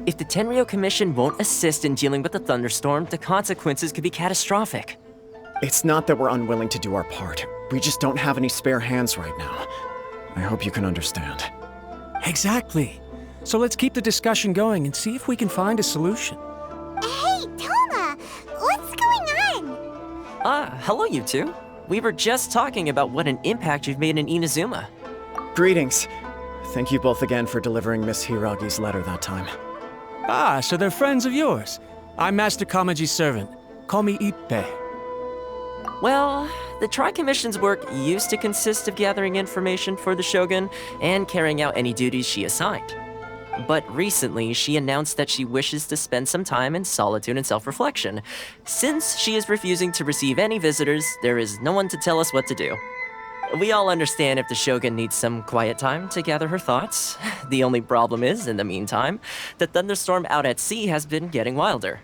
If the Tenryou Commission won't assist in dealing with the thunderstorm, the consequences could be catastrophic. It's not that we're unwilling to do our part. We just don't have any spare hands right now. I hope you can understand. Exactly. So let's keep the discussion going and see if we can find a solution. Hey, Toma! What's going on? Hello you two. We were just talking about what an impact you've made in Inazuma. Greetings. Thank you both again for delivering Miss Hiragi's letter that time. Ah, so they're friends of yours. I'm Master Kamaji's servant. Call me Ippei. Well, the Tri-Commission's work used to consist of gathering information for the Shogun and carrying out any duties she assigned. But recently, she announced that she wishes to spend some time in solitude and self-reflection. Since she is refusing to receive any visitors, there is no one to tell us what to do. We all understand if the Shogun needs some quiet time to gather her thoughts. The only problem is, in the meantime, the thunderstorm out at sea has been getting wilder.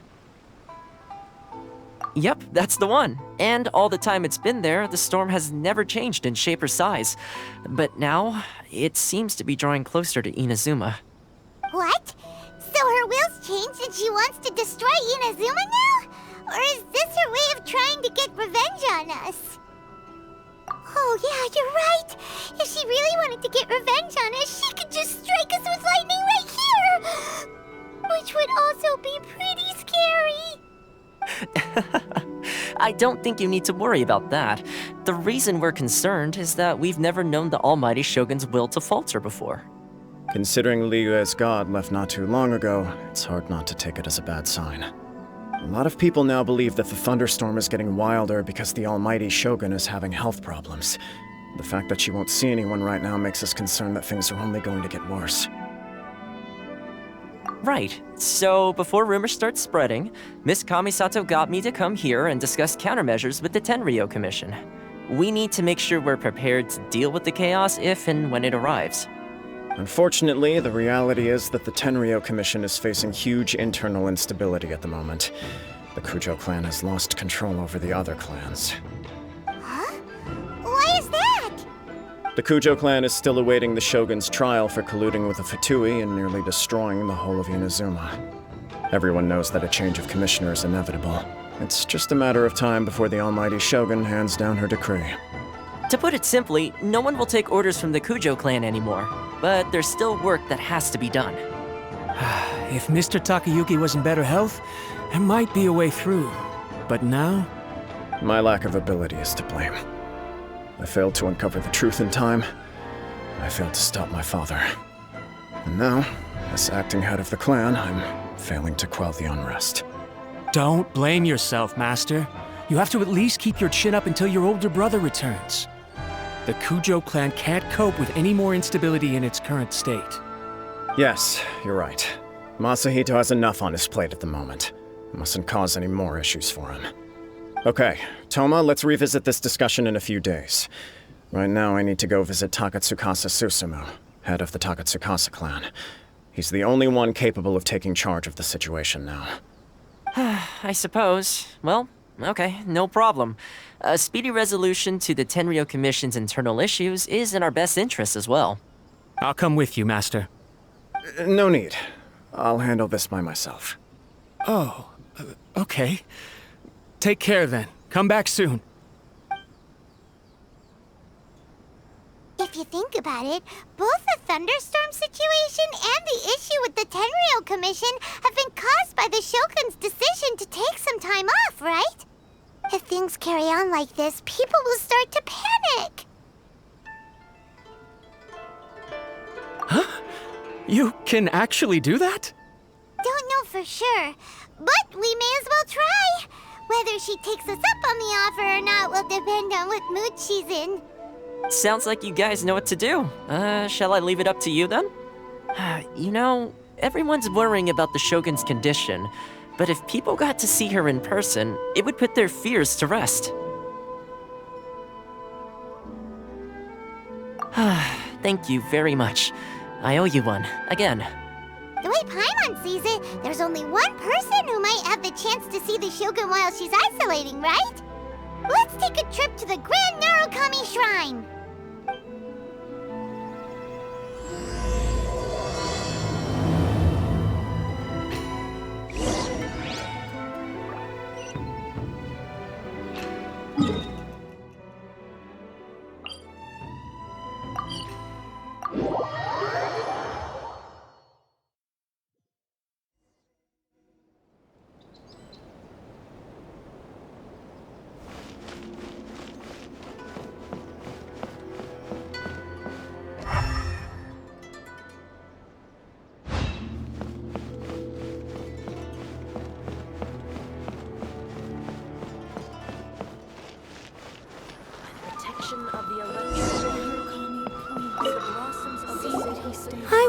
Yep, that's the one. And all the time it's been there, the storm has never changed in shape or size. But now, it seems to be drawing closer to Inazuma. What? So her will's changed and she wants to destroy Inazuma now? Or is this her way of trying to get revenge on us? Oh yeah, you're right! If she really wanted to get revenge on us, she could just strike us with lightning right here! Which would also be pretty scary! I don't think you need to worry about that. The reason we're concerned is that we've never known the Almighty Shogun's will to falter before. Considering Liyue's god left not too long ago, it's hard not to take it as a bad sign. A lot of people now believe that the thunderstorm is getting wilder because the Almighty Shogun is having health problems. The fact that she won't see anyone right now makes us concerned that things are only going to get worse. Right. So, before rumors start spreading, Miss Kamisato got me to come here and discuss countermeasures with the Tenryou Commission. We need to make sure we're prepared to deal with the chaos if and when it arrives. Unfortunately, the reality is that the Tenryou Commission is facing huge internal instability at the moment. The Kujo clan has lost control over the other clans. Huh? Why is that? The Kujo clan is still awaiting the Shogun's trial for colluding with the Fatui and nearly destroying the whole of Inazuma. Everyone knows that a change of commissioner is inevitable. It's just a matter of time before the Almighty Shogun hands down her decree. To put it simply, no one will take orders from the Kujo clan anymore, but there's still work that has to be done. If Mr. Takayuki was in better health, there might be a way through. But now? My lack of ability is to blame. I failed to uncover the truth in time. I failed to stop my father. And now, as acting head of the clan, I'm failing to quell the unrest. Don't blame yourself, Master. You have to at least keep your chin up until your older brother returns. The Kujo clan can't cope with any more instability in its current state. Yes, you're right. Masahito has enough on his plate at the moment. Mustn't cause any more issues for him. Okay, Toma, let's revisit this discussion in a few days. Right now, I need to go visit Takatsukasa Susumu, head of the Takatsukasa clan. He's the only one capable of taking charge of the situation now. I suppose. Well, okay, no problem. A speedy resolution to the Tenryou Commission's internal issues is in our best interest as well. I'll come with you, Master. No need. I'll handle this by myself. Oh, okay. Take care then. Come back soon. If you think about it, both the thunderstorm situation and the issue with the Tenryou Commission have been caused by the Shogun's decision to take some time off, right? If things carry on like this, people will start to panic. Huh? You can actually do that? Don't know for sure, but we may as well try. Whether she takes us up on the offer or not will depend on what mood she's in. Sounds like you guys know what to do. Shall I leave it up to you then? You know, everyone's worrying about the Shogun's condition, but if people got to see her in person, it would put their fears to rest. Thank you very much. I owe you one, again. The way Paimon sees it, there's only one person who might have the chance to see the Shogun while she's isolating, right? Let's take a trip to the Grand Narukami Shrine!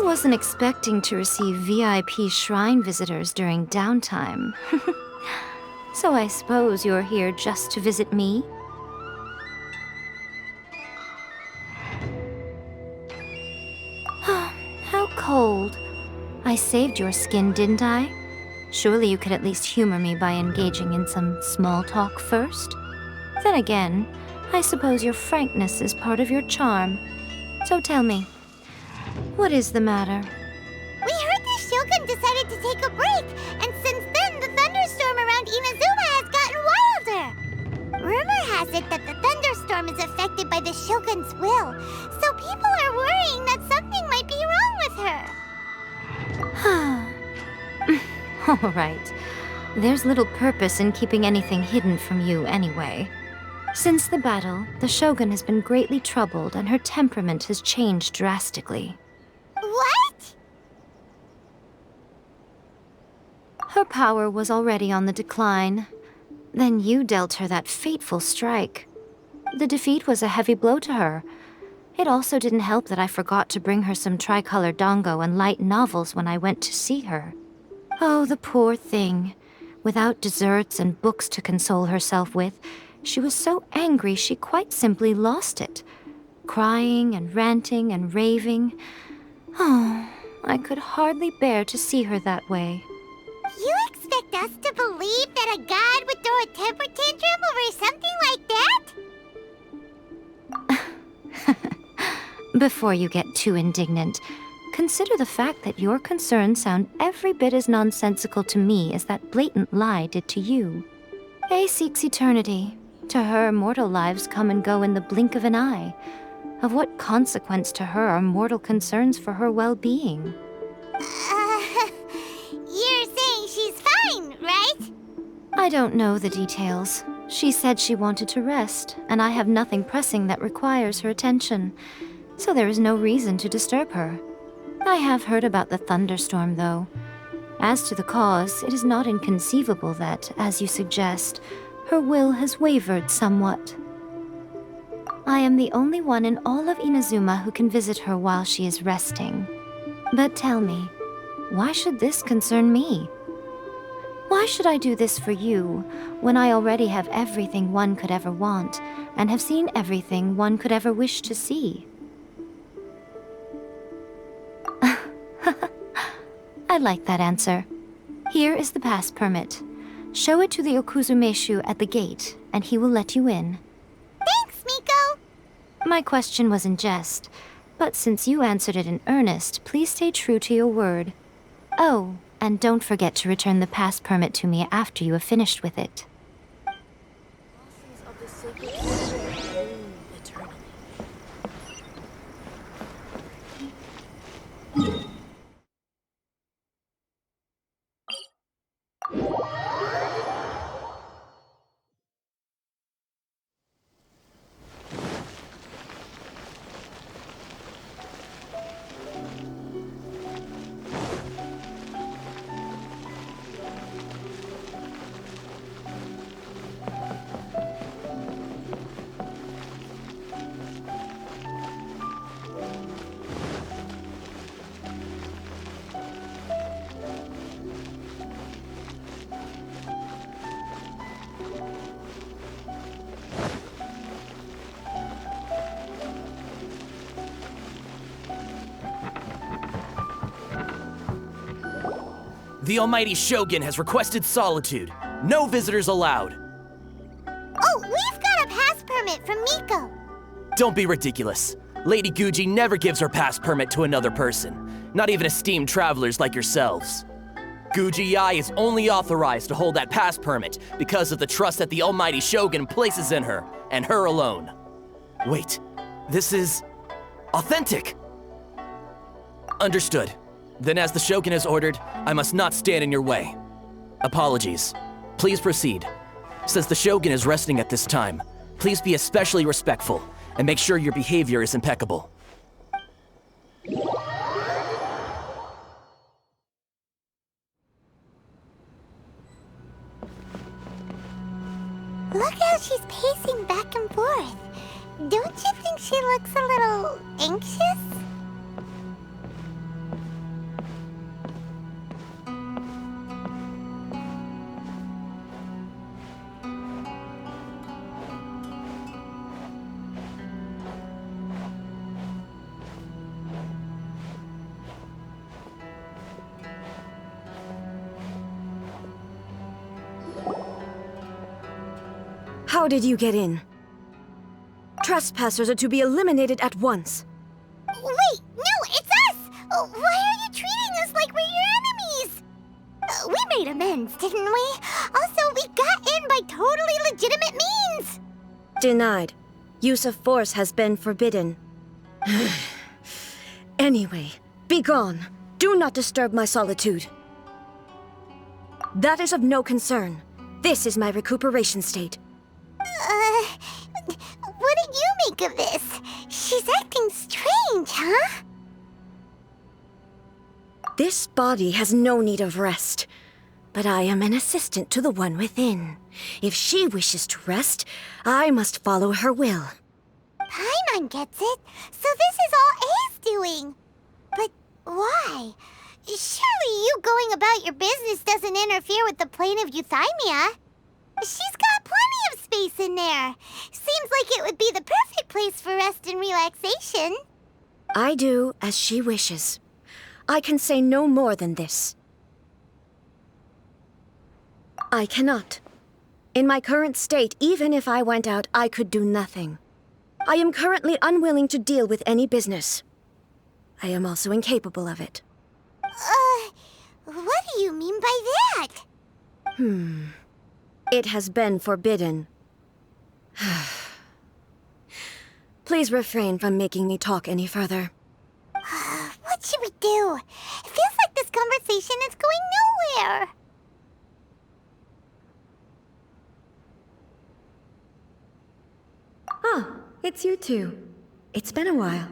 wasn't expecting to receive VIP shrine visitors during downtime. So I suppose you're here just to visit me? How cold. I saved your skin, didn't I? Surely you could at least humor me by engaging in some small talk first? Then again, I suppose your frankness is part of your charm. So tell me, what is the matter? We heard the Shogun decided to take a break, and since then the thunderstorm around Inazuma has gotten wilder. Rumor has it that the thunderstorm is affected by the Shogun's will, so people are worrying that something might be wrong with her. All right. There's little purpose in keeping anything hidden from you anyway. Since the battle, the Shogun has been greatly troubled and her temperament has changed drastically. What? Her power was already on the decline. Then you dealt her that fateful strike. The defeat was a heavy blow to her. It also didn't help that I forgot to bring her some tricolor dango and light novels when I went to see her. Oh, the poor thing. Without desserts and books to console herself with, she was so angry she quite simply lost it. Crying and ranting and raving. Oh, I could hardly bear to see her that way. You expect us to believe that a god would throw a temper tantrum over something like that? Before you get too indignant, consider the fact that your concerns sound every bit as nonsensical to me as that blatant lie did to you. A seeks eternity. To her, mortal lives come and go in the blink of an eye. Of what consequence to her are mortal concerns for her well-being? You're saying she's fine, right? I don't know the details. She said she wanted to rest, and I have nothing pressing that requires her attention, so there is no reason to disturb her. I have heard about the thunderstorm, though. As to the cause, it is not inconceivable that, as you suggest, her will has wavered somewhat. I am the only one in all of Inazuma who can visit her while she is resting. But tell me, why should this concern me? Why should I do this for you, when I already have everything one could ever want, and have seen everything one could ever wish to see? I like that answer. Here is the pass permit. Show it to the Okuzumeshu at the gate, and he will let you in. Thanks, Miko! My question was in jest, but since you answered it in earnest, please stay true to your word. Oh, and don't forget to return the pass permit to me after you have finished with it. The Almighty Shogun has requested solitude. No visitors allowed. Oh, we've got a pass permit from Miko. Don't be ridiculous. Lady Guji never gives her pass permit to another person, not even esteemed travelers like yourselves. Guji-ai is only authorized to hold that pass permit because of the trust that the Almighty Shogun places in her, and her alone. Wait, this is authentic. Understood. Then as the Shogun has ordered, I must not stand in your way. Apologies. Please proceed. Since the Shogun is resting at this time, please be especially respectful and make sure your behavior is impeccable. Look how she's pacing back and forth. Don't you think she looks a little anxious? How did you get in? Trespassers are to be eliminated at once. Wait, no, it's us! Why are you treating us like we're your enemies? We made amends, didn't we? Also, we got in by totally legitimate means! Denied. Use of force has been forbidden. Anyway, be gone. Do not disturb my solitude. That is of no concern. This is my recuperation state. What do you make of this? She's acting strange, huh? This body has no need of rest. But I am an assistant to the one within. If she wishes to rest, I must follow her will. Paimon gets it. So this is all A's doing. But why? Surely you going about your business doesn't interfere with the plane of euthymia. She's got plenty of space in there. Seems like it would be the perfect place for rest and relaxation. I do as she wishes. I can say no more than this. I cannot. In my current state, even if I went out, I could do nothing. I am currently unwilling to deal with any business. I am also incapable of it. What do you mean by that? It has been forbidden. Please refrain from making me talk any further. What should we do? It feels like this conversation is going nowhere. Ah, it's you two. It's been a while.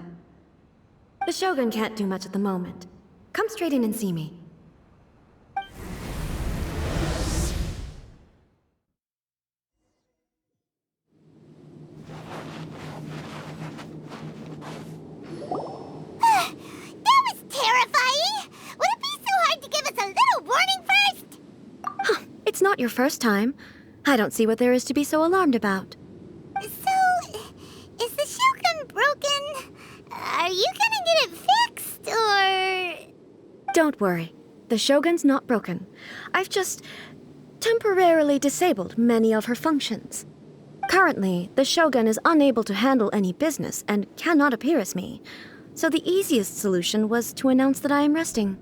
The Shogun can't do much at the moment. Come straight in and see me. That was terrifying! Would it be so hard to give us a little warning first? It's not your first time. I don't see what there is to be so alarmed about. So, is the Shogun broken? Are you gonna get it fixed, or...? Don't worry. The Shogun's not broken. I've just temporarily disabled many of her functions. Currently, the Shogun is unable to handle any business and cannot appear as me. So the easiest solution was to announce that I am resting.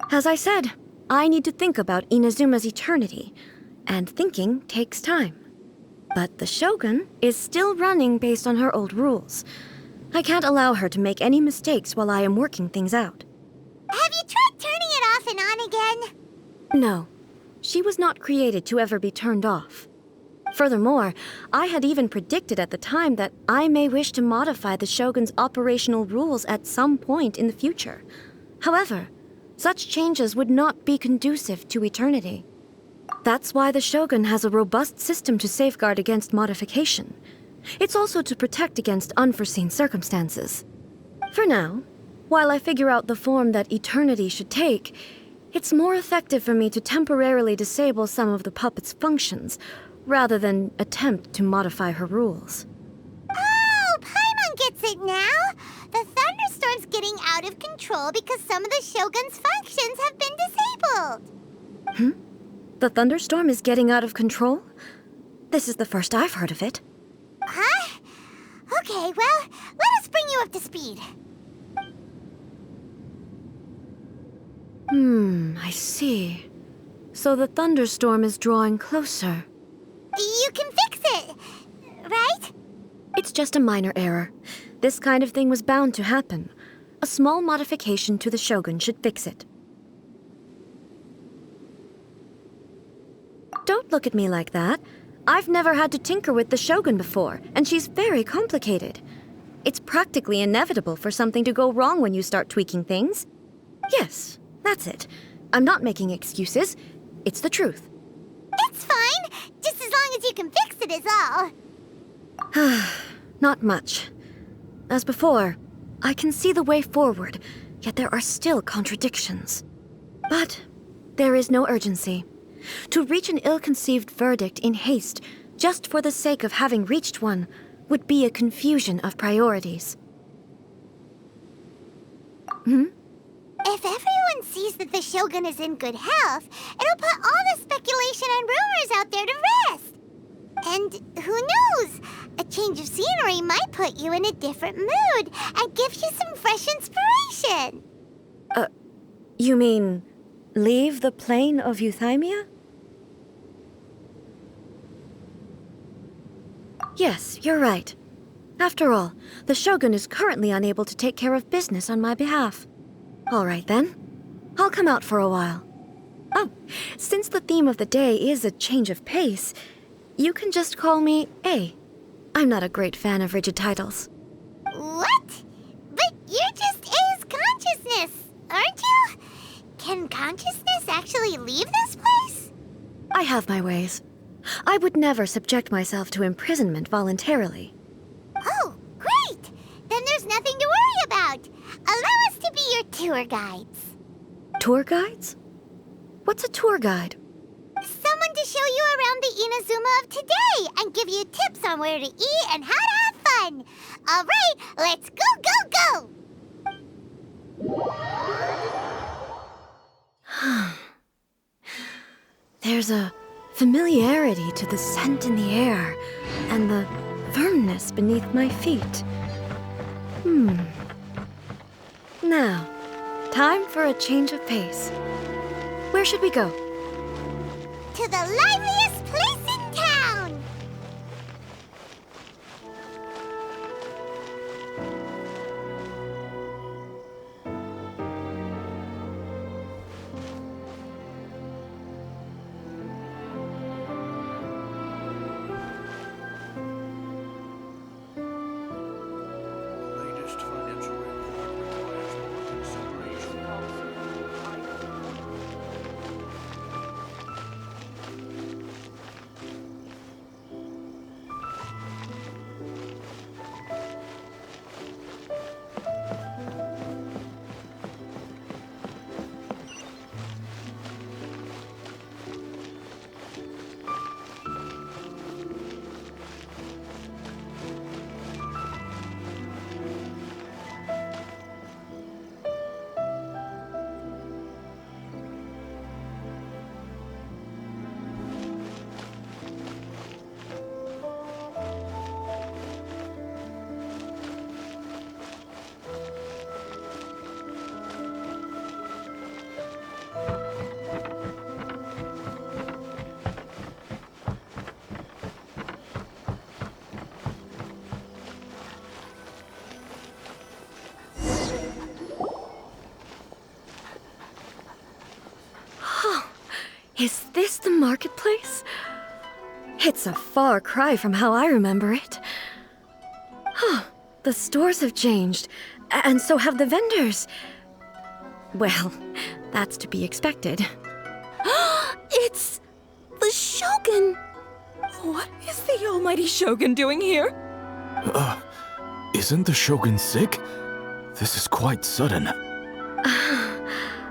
As I said, I need to think about Inazuma's eternity, and thinking takes time. But the Shogun is still running based on her old rules. I can't allow her to make any mistakes while I am working things out. Have you tried turning it off and on again? No, she was not created to ever be turned off. Furthermore, I had even predicted at the time that I may wish to modify the Shogun's operational rules at some point in the future. However, such changes would not be conducive to eternity. That's why the Shogun has a robust system to safeguard against modification. It's also to protect against unforeseen circumstances. For now, while I figure out the form that eternity should take, it's more effective for me to temporarily disable some of the puppet's functions, rather than attempt to modify her rules. Oh, Paimon gets it now! The thunderstorm's getting out of control because some of the Shogun's functions have been disabled. The thunderstorm is getting out of control? This is the first I've heard of it. Huh? Okay, well, let us bring you up to speed. I see. So the thunderstorm is drawing closer. You can fix it, right? It's just a minor error. This kind of thing was bound to happen. A small modification to the Shogun should fix it. Don't look at me like that. I've never had to tinker with the Shogun before, and she's very complicated. It's practically inevitable for something to go wrong when you start tweaking things. Yes, that's it. I'm not making excuses. It's the truth. It's fine, just as long as you can fix it is all. Not much. As before, I can see the way forward, yet there are still contradictions. But there is no urgency. To reach an ill-conceived verdict in haste, just for the sake of having reached one, would be a confusion of priorities. If everyone sees that the Shogun is in good health, it'll put all the speculation and rumors out there to rest. And who knows? A change of scenery might put you in a different mood and give you some fresh inspiration. You mean leave the plane of Euthymia? Yes, you're right. After all, the Shogun is currently unable to take care of business on my behalf. All right then. I'll come out for a while. Oh, since the theme of the day is a change of pace, you can just call me A. I'm not a great fan of rigid titles. What? But you're just A's consciousness, aren't you? Can consciousness actually leave this place? I have my ways. I would never subject myself to imprisonment voluntarily. Oh, great! Then there's nothing to worry about. Allow us to be your tour guides. Tour guides? What's a tour guide? Someone to show you around the Inazuma of today and give you tips on where to eat and how to have fun. All right, let's go, go, go! There's a familiarity to the scent in the air and the firmness beneath my feet. Now, time for a change of pace. Where should we go? To the liveliest place in town! Latest financial report requires more consideration. Is this the marketplace? It's a far cry from how I remember it. The stores have changed, and so have the vendors. Well, that's to be expected. It's the Shogun! What is the almighty Shogun doing here? Isn't the Shogun sick? This is quite sudden.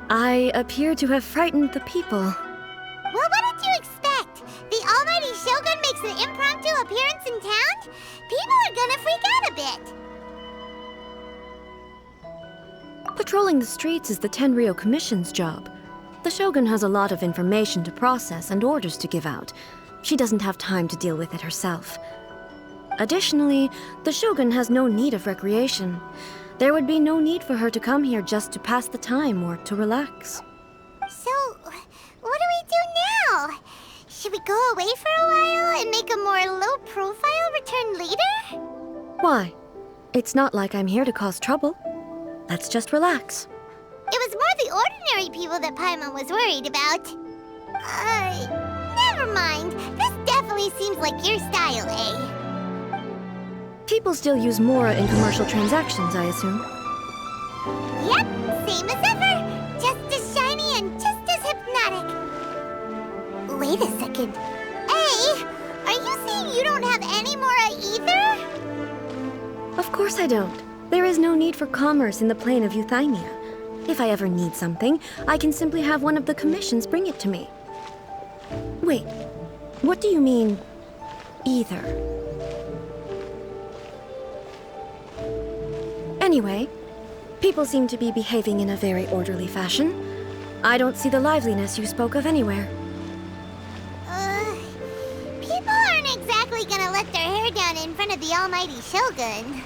I appear to have frightened the people. Well, what did you expect? The almighty Shogun makes an impromptu appearance in town? People are gonna freak out a bit. Patrolling the streets is the Tenryou Commission's job. The Shogun has a lot of information to process and orders to give out. She doesn't have time to deal with it herself. Additionally, the Shogun has no need of recreation. There would be no need for her to come here just to pass the time or to relax. So, what do we do now? Should we go away for a while and make a more low-profile return later? Why? It's not like I'm here to cause trouble. Let's just relax. It was more the ordinary people that Paimon was worried about. Never mind. This definitely seems like your style, eh? People still use Mora in commercial transactions, I assume. Yep, same as ever. Just as shiny and just as hypnotic. Wait a second. Hey, are you saying you don't have any Mora either? Of course I don't. There is no need for commerce in the plane of Euthymia. If I ever need something, I can simply have one of the commissions bring it to me. Wait, what do you mean, either? Anyway, people seem to be behaving in a very orderly fashion. I don't see the liveliness you spoke of anywhere. People aren't exactly gonna let their hair down in front of the almighty Shogun.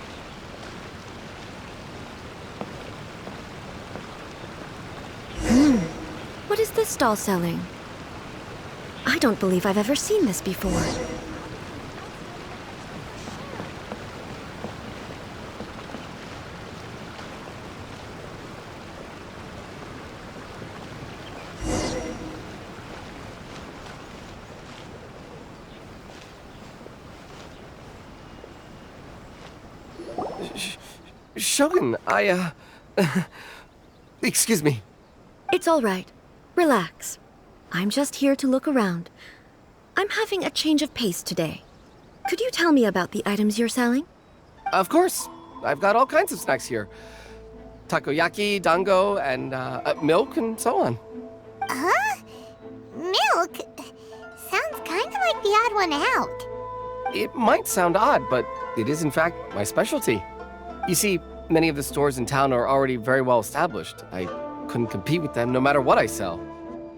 What is this stall selling? I don't believe I've ever seen this before. Shogun, excuse me. It's all right. Relax. I'm just here to look around. I'm having a change of pace today. Could you tell me about the items you're selling? Of course. I've got all kinds of snacks here. Takoyaki, dango, and milk, and so on. Huh? Milk? Sounds kind of like the odd one out. It might sound odd, but it is in fact my specialty. You see, many of the stores in town are already very well established. I couldn't compete with them no matter what I sell.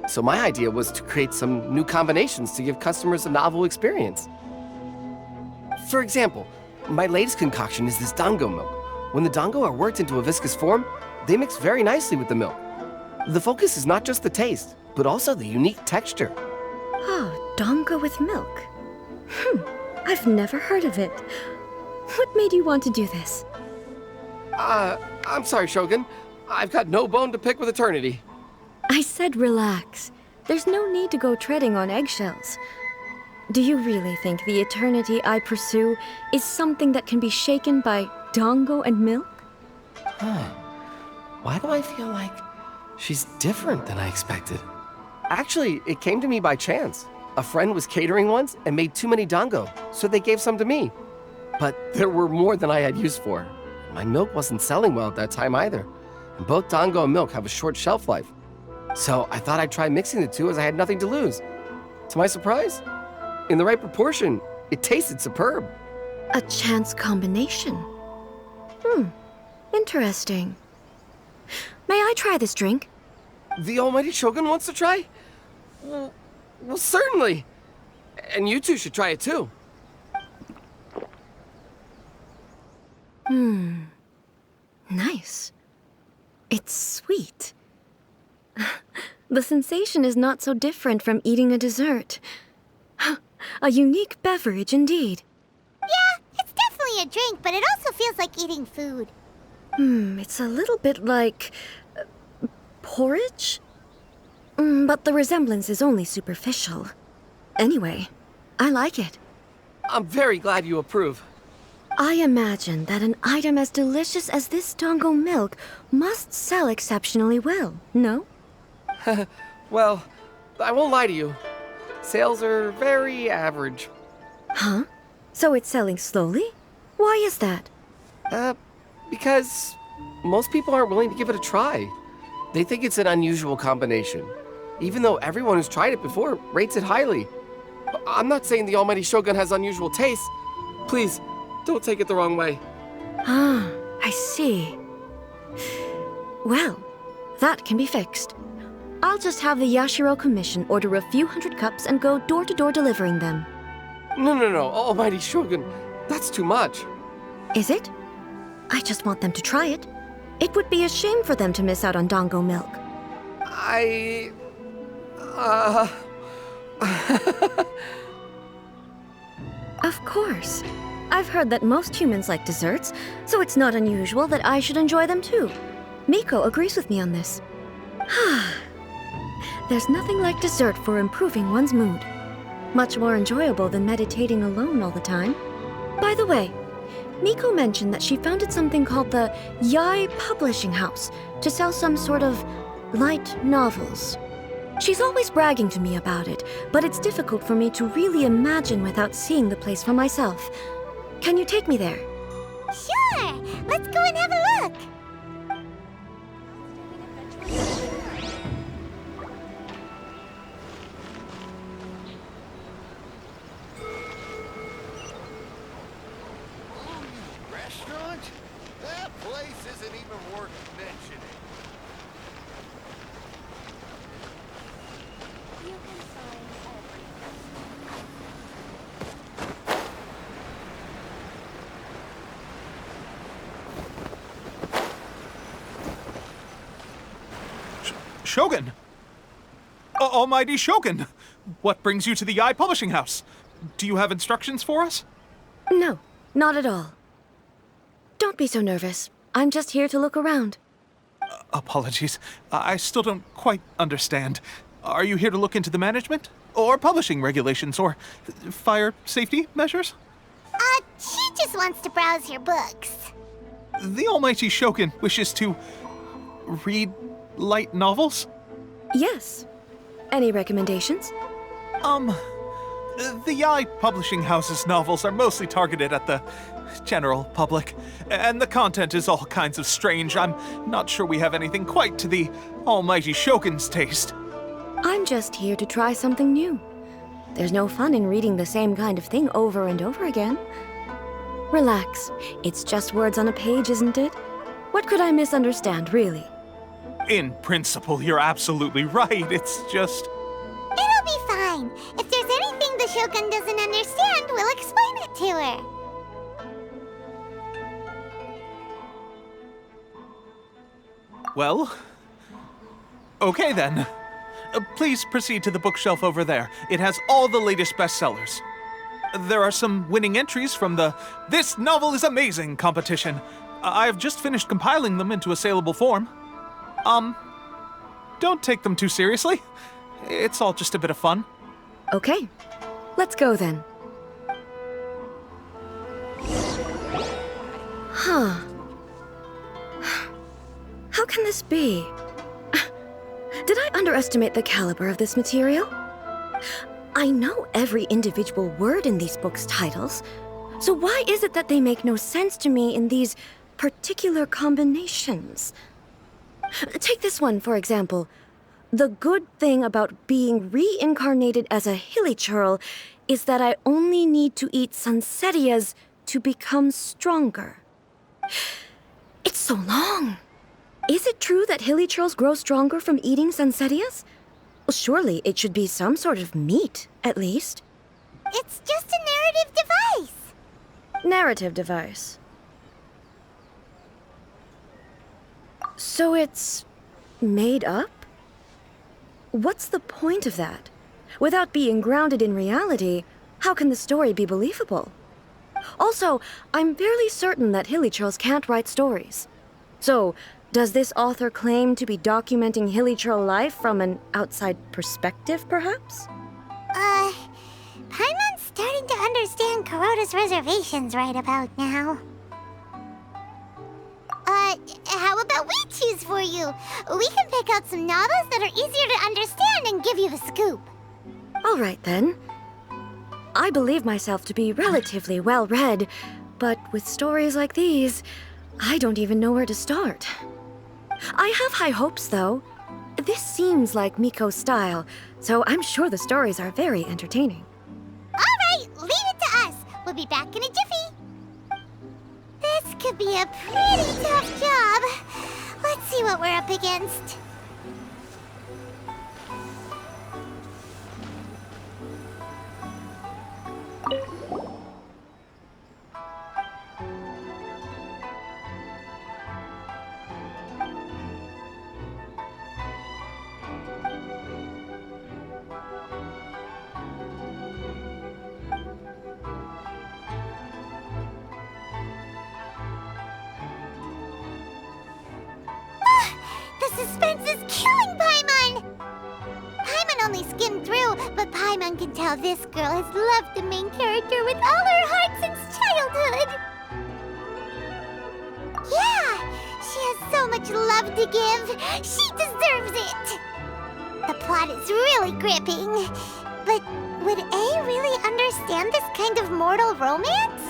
So my idea was to create some new combinations to give customers a novel experience. For example, my latest concoction is this dango milk. When the dango are worked into a viscous form, they mix very nicely with the milk. The focus is not just the taste, but also the unique texture. Oh, dango with milk. I've never heard of it. What made you want to do this? I'm sorry, Shogun. I've got no bone to pick with eternity. I said relax. There's no need to go treading on eggshells. Do you really think the eternity I pursue is something that can be shaken by dango and milk? Why do I feel like she's different than I expected? Actually, it came to me by chance. A friend was catering once and made too many dango, so they gave some to me. But there were more than I had use for. My milk wasn't selling well at that time either. And both dango and milk have a short shelf life. So I thought I'd try mixing the two as I had nothing to lose. To my surprise, in the right proportion, it tasted superb. A chance combination. Interesting. May I try this drink? The almighty Shogun wants to try? Well, certainly. And you two should try it too. Nice. It's sweet. The sensation is not so different from eating a dessert. A unique beverage indeed. Yeah, it's definitely a drink, but it also feels like eating food. It's a little bit like porridge? But the resemblance is only superficial. Anyway, I like it. I'm very glad you approve. I imagine that an item as delicious as this dango milk must sell exceptionally well, no? Well, I won't lie to you. Sales are very average. Huh? So it's selling slowly? Why is that? Because most people aren't willing to give it a try. They think it's an unusual combination, even though everyone who's tried it before rates it highly. I'm not saying the almighty Shogun has unusual tastes. Please, don't take it the wrong way. Ah, I see. Well, that can be fixed. I'll just have the Yashiro Commission order a few hundred cups and go door-to-door delivering them. No, almighty Shogun, that's too much. Is it? I just want them to try it. It would be a shame for them to miss out on dango milk. Of course. I've heard that most humans like desserts, so it's not unusual that I should enjoy them too. Miko agrees with me on this. There's nothing like dessert for improving one's mood. Much more enjoyable than meditating alone all the time. By the way, Miko mentioned that she founded something called the Yai Publishing House to sell some sort of light novels. She's always bragging to me about it, but it's difficult for me to really imagine without seeing the place for myself. Can you take me there? Sure! Let's go and have a look! Restaurant? That place isn't even worth mentioning. Shogun! Almighty Shogun! What brings you to the Eye Publishing House? Do you have instructions for us? No, not at all. Don't be so nervous. I'm just here to look around. Apologies. I still don't quite understand. Are you here to look into the management? Or publishing regulations? Or fire safety measures? She just wants to browse your books. The Almighty Shogun wishes to read light novels? Yes. Any recommendations? The Eye Publishing House's novels are mostly targeted at the general public, and the content is all kinds of strange. I'm not sure we have anything quite to the Almighty Shogun's taste. I'm just here to try something new. There's no fun in reading the same kind of thing over and over again. Relax. It's just words on a page, isn't it? What could I misunderstand, really? In principle, you're absolutely right. It's just... It'll be fine. If there's anything the Shogun doesn't understand, we'll explain it to her. Well... Okay then. Please proceed to the bookshelf over there. It has all the latest bestsellers. There are some winning entries from the This Novel is Amazing competition. I've just finished compiling them into a saleable form. Don't take them too seriously. It's all just a bit of fun. Okay. Let's go then. Huh. How can this be? Did I underestimate the caliber of this material? I know every individual word in these books' titles, so why is it that they make no sense to me in these particular combinations? Take this one, for example. The good thing about being reincarnated as a hilichurl is that I only need to eat sunsetias to become stronger. It's so long. Is it true that hilichurls grow stronger from eating sunsetias? Well, surely it should be some sort of meat, at least. It's just a narrative device. Narrative device. So it's made up? What's the point of that? Without being grounded in reality, how can the story be believable? Also, I'm fairly certain that hilichurls can't write stories. So, does this author claim to be documenting hilichurl life from an outside perspective, perhaps? Paimon's starting to understand Kuroda's reservations right about now. How about we choose for you? We can pick out some novels that are easier to understand and give you the scoop. All right, then. I believe myself to be relatively well-read, but with stories like these, I don't even know where to start. I have high hopes, though. This seems like Miko's style, so I'm sure the stories are very entertaining. All right, leave it to us. We'll be back in a jiffy. This could be a pretty tough job. Let's see what we're up against. Suspense is killing Paimon! Paimon only skimmed through, but Paimon can tell this girl has loved the main character with all her heart since childhood. Yeah, she has so much love to give. She deserves it. The plot is really gripping. But would A really understand this kind of mortal romance?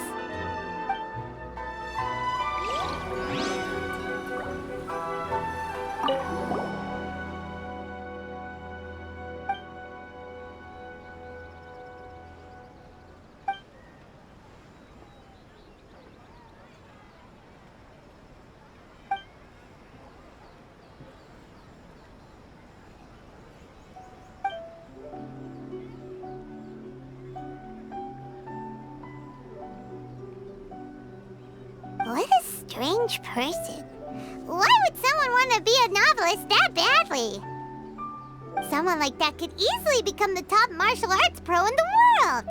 What a strange person. Why would someone want to be a novelist that badly? Someone like that could easily become the top martial arts pro in the world.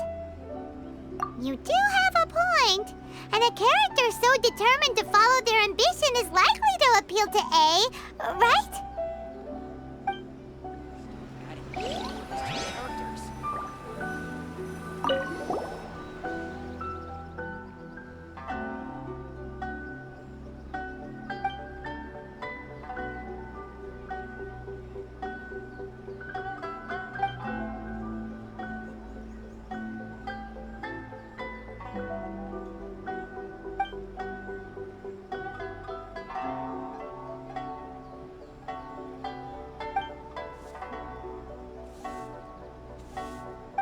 You do have a point. And a character so determined to follow their ambition is likely to appeal to A, right?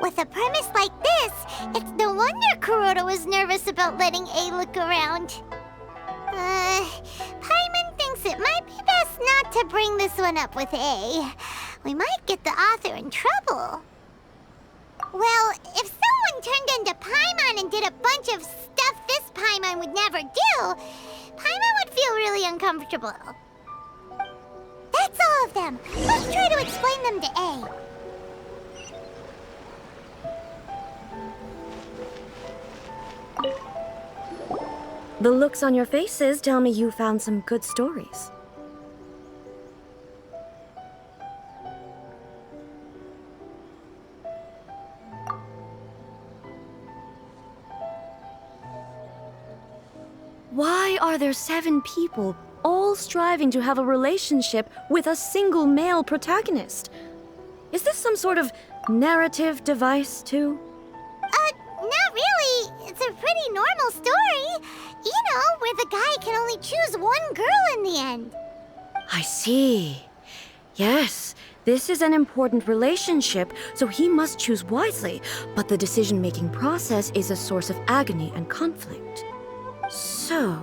With a premise like this, it's no wonder Kuroda was nervous about letting A look around. Paimon thinks it might be best not to bring this one up with A. We might get the author in trouble. Well, if someone turned into Paimon and did a bunch of stuff this Paimon would never do, Paimon would feel really uncomfortable. That's all of them. Let's try to explain them to A. The looks on your faces tell me you found some good stories. Why are there 7 people all striving to have a relationship with a single male protagonist? Is this some sort of narrative device, too? Not really. It's a pretty normal story. You know, where the guy can only choose one girl in the end. I see. Yes, this is an important relationship, so he must choose wisely, but the decision-making process is a source of agony and conflict. So,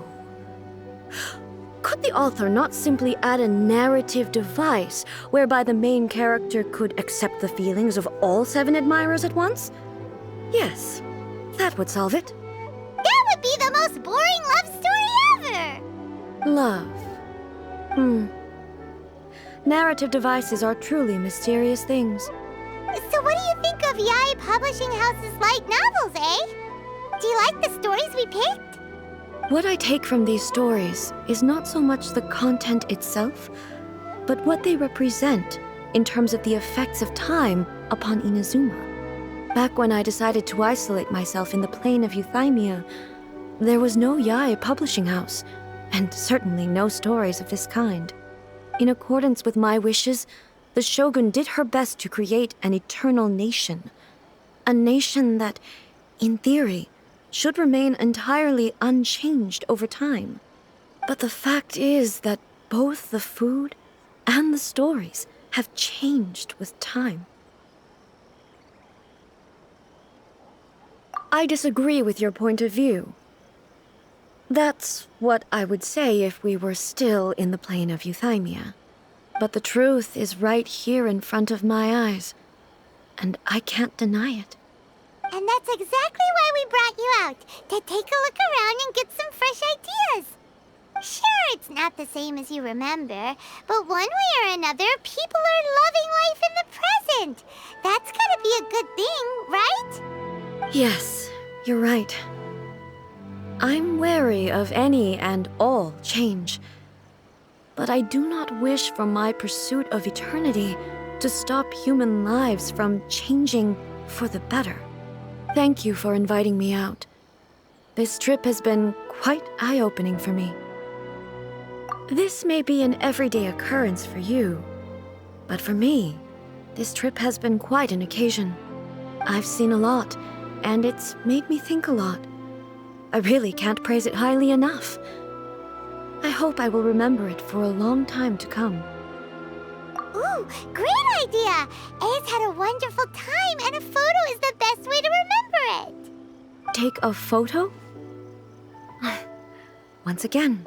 could the author not simply add a narrative device whereby the main character could accept the feelings of all 7 admirers at once? Yes, that would solve it. That would be the most boring love story ever! Love. Narrative devices are truly mysterious things. So what do you think of Yae Publishing House's light novels, eh? Do you like the stories we picked? What I take from these stories is not so much the content itself, but what they represent in terms of the effects of time upon Inazuma. Back when I decided to isolate myself in the plane of Euthymia, there was no Yae Publishing House, and certainly no stories of this kind. In accordance with my wishes, the Shogun did her best to create an eternal nation. A nation that, in theory, should remain entirely unchanged over time. But the fact is that both the food and the stories have changed with time. I disagree with your point of view. That's what I would say if we were still in the plane of Euthymia. But the truth is right here in front of my eyes, and I can't deny it. And that's exactly why we brought you out, to take a look around and get some fresh ideas. Sure, it's not the same as you remember, but one way or another, people are loving life in the present. That's gotta be a good thing, right? Yes, you're right. I'm wary of any and all change. But I do not wish for my pursuit of eternity to stop human lives from changing for the better. Thank you for inviting me out. This trip has been quite eye-opening for me. This may be an everyday occurrence for you, but for me, this trip has been quite an occasion. I've seen a lot, and it's made me think a lot. I really can't praise it highly enough. I hope I will remember it for a long time to come. Ooh, great idea! A's had a wonderful time, and a photo is the best way to remember it. Take a photo? Once again,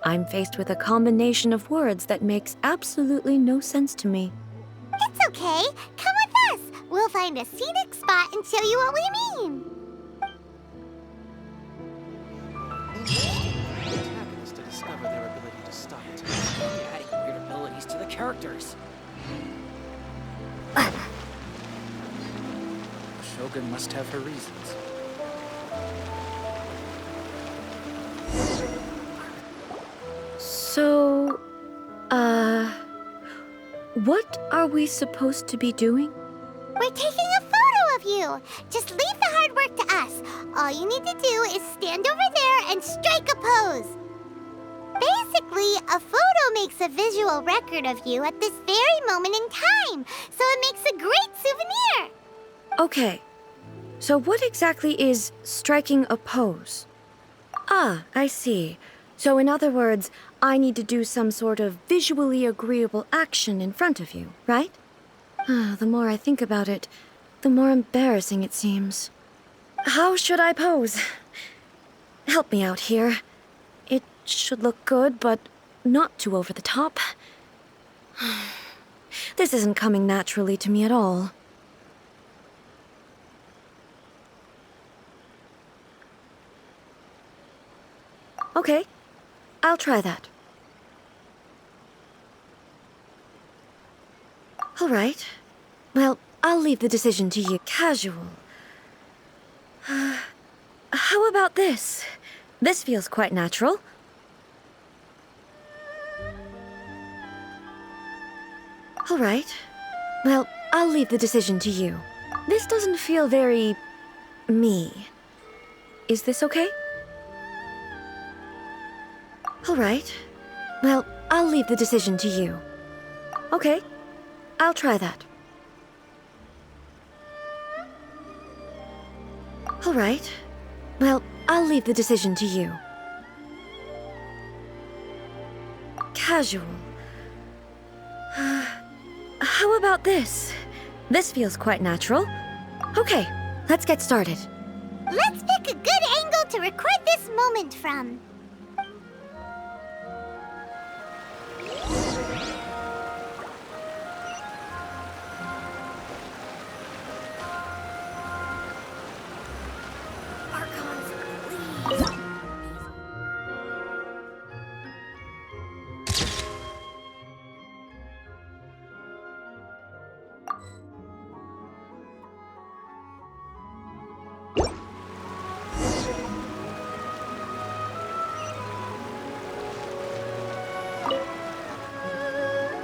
I'm faced with a combination of words that makes absolutely no sense to me. It's okay. Come with us. We'll find a scenic spot and show you what we mean. To discover their ability to stop time, adding weird abilities to the characters. Shogun must have her reasons. So, what are we supposed to be doing? We're taking a photo of you. Just leave the hard work to us. All you need to do is stand over there and strike a pose. Basically, a photo makes a visual record of you at this very moment in time, so it makes a great souvenir. Okay, so what exactly is striking a pose? Ah, I see. So in other words, I need to do some sort of visually agreeable action in front of you, right? The more I think about it, the more embarrassing it seems. How should I pose? Help me out here. It should look good, but not too over the top. This isn't coming naturally to me at all. Okay, I'll try that. All right. Well, I'll leave the decision to you. Casual. How about this? This feels quite natural. All right. Well, I'll leave the decision to you. This doesn't feel very... me. Is this okay? All right. Well, I'll leave the decision to you. Okay. I'll try that. All right. Well, I'll leave the decision to you. Casual. How about this? This feels quite natural. Okay, let's get started. Let's pick a good angle to record this moment from.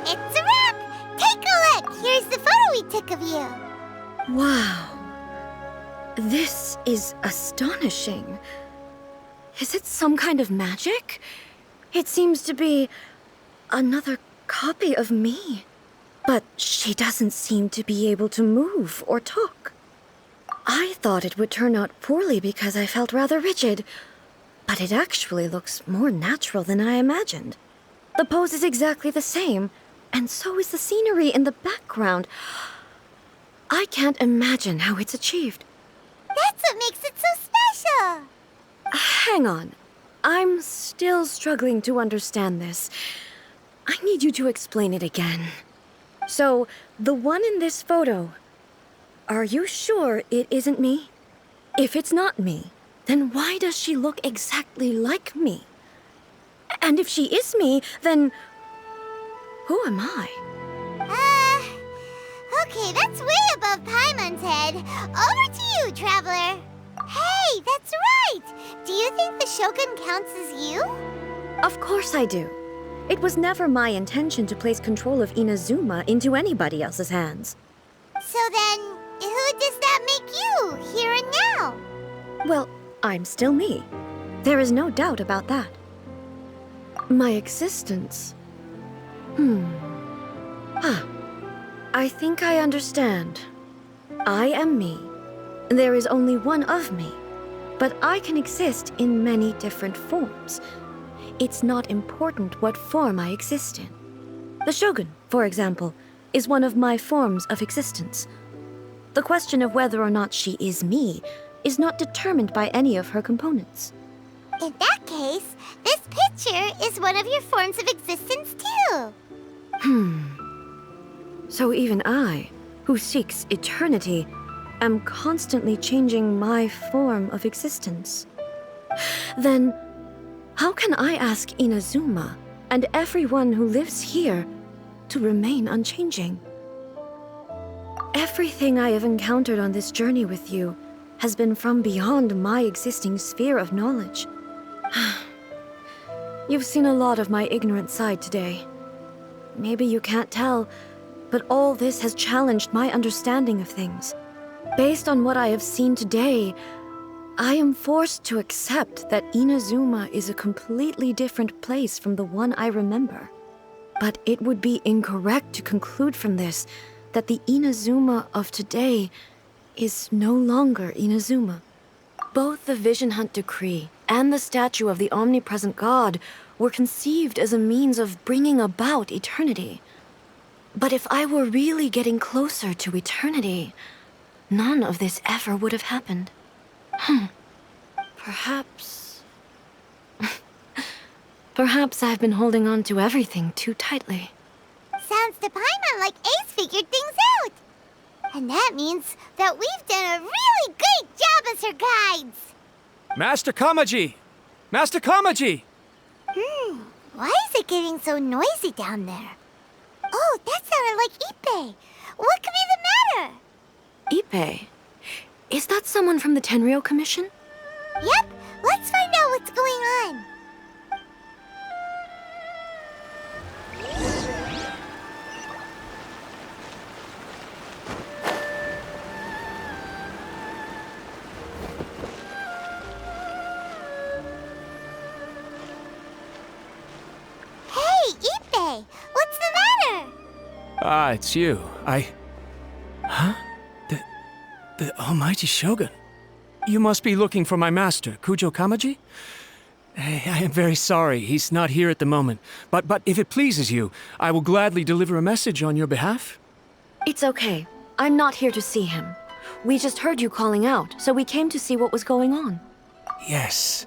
It's a wrap! Take a look! Here's the photo we took of you. Wow. This is astonishing. Is it some kind of magic? It seems to be another copy of me. But she doesn't seem to be able to move or talk. I thought it would turn out poorly because I felt rather rigid, but it actually looks more natural than I imagined. The pose is exactly the same, and so is the scenery in the background. I can't imagine how it's achieved. That's what makes it so special. Hang on. I'm still struggling to understand this. I need you to explain it again. So, the one in this photo, are you sure it isn't me? If it's not me, then why does she look exactly like me? And if she is me, then who am I? Okay, that's way above Paimon's head. Over to you, Traveler. Hey, that's right! Do you think the Shogun counts as you? Of course I do. It was never my intention to place control of Inazuma into anybody else's hands. So then, who does that make you, here and now? Well, I'm still me. There is no doubt about that. My existence... I think I understand. I am me. There is only one of me. But I can exist in many different forms. It's not important what form I exist in. The Shogun, for example, is one of my forms of existence. The question of whether or not she is me is not determined by any of her components. In that case, this picture is one of your forms of existence too. So even I, who seeks eternity, am constantly changing my form of existence. Then, how can I ask Inazuma and everyone who lives here to remain unchanging? Everything I have encountered on this journey with you has been from beyond my existing sphere of knowledge. You've seen a lot of my ignorant side today. Maybe you can't tell, but all this has challenged my understanding of things. Based on what I have seen today, I am forced to accept that Inazuma is a completely different place from the one I remember. But it would be incorrect to conclude from this that the Inazuma of today is no longer Inazuma. Both the Vision Hunt Decree and the statue of the omnipresent god were conceived as a means of bringing about eternity. But if I were really getting closer to eternity, none of this ever would have happened. Perhaps... Perhaps I've been holding on to everything too tightly. Sounds to Paimon like Ace figured things out. And that means that we've done a really great job as her guides. Master Kamaji! Master Kamaji! Why is it getting so noisy down there? Oh, that sounded like Ippei. What could be the matter? Ippei? Is that someone from the Tenryou Commission? Yep, let's find out what's going on. Hey, Ippei, what's the matter? Ah, it's you. Huh? The Almighty Shogun. You must be looking for my master, Kujo Kamaji? I am very sorry, he's not here at the moment. But if it pleases you, I will gladly deliver a message on your behalf. It's okay. I'm not here to see him. We just heard you calling out, so we came to see what was going on. Yes.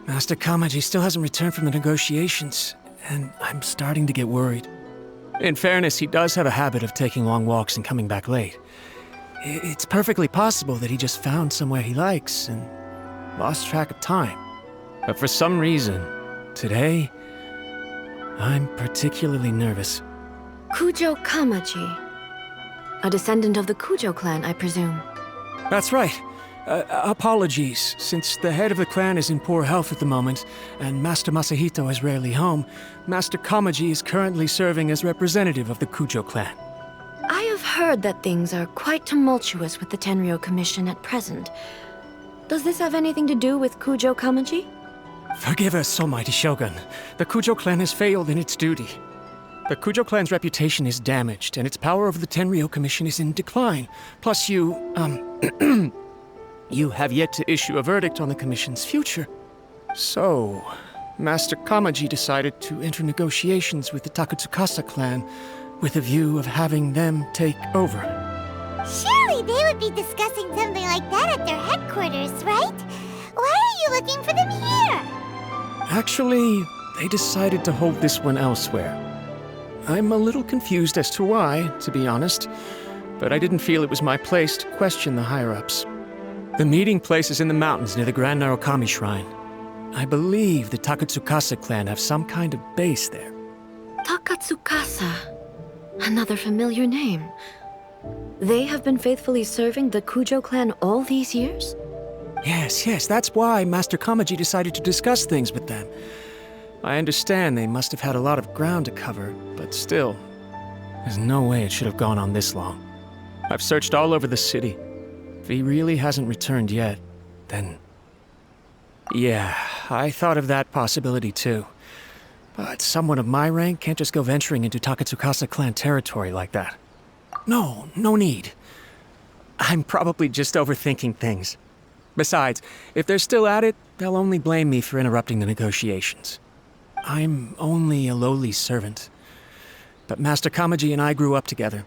Master Kamaji still hasn't returned from the negotiations, and I'm starting to get worried. In fairness, he does have a habit of taking long walks and coming back late. It's perfectly possible that he just found somewhere he likes and lost track of time. But for some reason, today, I'm particularly nervous. Kujo Kamaji. A descendant of the Kujo clan, I presume. That's right. Apologies, since the head of the clan is in poor health at the moment, and Master Masahito is rarely home, Master Kamaji is currently serving as representative of the Kujo clan. I have heard that things are quite tumultuous with the Tenryou Commission at present. Does this have anything to do with Kujo Kamaji? Forgive us, Almighty Shogun. The Kujo clan has failed in its duty. The Kujo clan's reputation is damaged, and its power over the Tenryou Commission is in decline. Plus you have yet to issue a verdict on the Commission's future. So, Master Kamaji decided to enter negotiations with the Takatsukasa clan with a view of having them take over. Surely they would be discussing something like that at their headquarters, right? Why are you looking for them here? Actually, they decided to hold this one elsewhere. I'm a little confused as to why, to be honest, but I didn't feel it was my place to question the higher-ups. The meeting place is in the mountains near the Grand Narukami Shrine. I believe the Takatsukasa clan have some kind of base there. Takatsukasa. Another familiar name. They have been faithfully serving the Kujo clan all these years? Yes, that's why Master Kamaji decided to discuss things with them. I understand they must have had a lot of ground to cover, but still, there's no way it should have gone on this long. I've searched all over the city. If he really hasn't returned yet, then... Yeah, I thought of that possibility too. But someone of my rank can't just go venturing into Takatsukasa clan territory like that. No need. I'm probably just overthinking things. Besides, if they're still at it, they'll only blame me for interrupting the negotiations. I'm only a lowly servant. But Master Kamaji and I grew up together.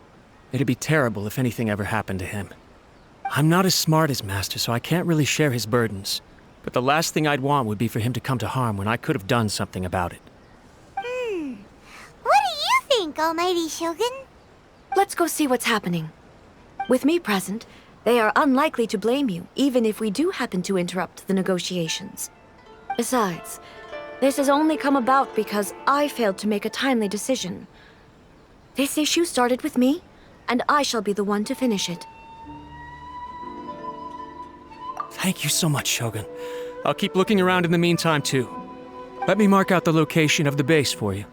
It'd be terrible if anything ever happened to him. I'm not as smart as Master, so I can't really share his burdens. But the last thing I'd want would be for him to come to harm when I could have done something about it. What do you think, Almighty Shogun? Let's go see what's happening. With me present, they are unlikely to blame you, even if we do happen to interrupt the negotiations. Besides, this has only come about because I failed to make a timely decision. This issue started with me, and I shall be the one to finish it. Thank you so much, Shogun. I'll keep looking around in the meantime, too. Let me mark out the location of the base for you.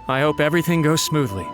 I hope everything goes smoothly.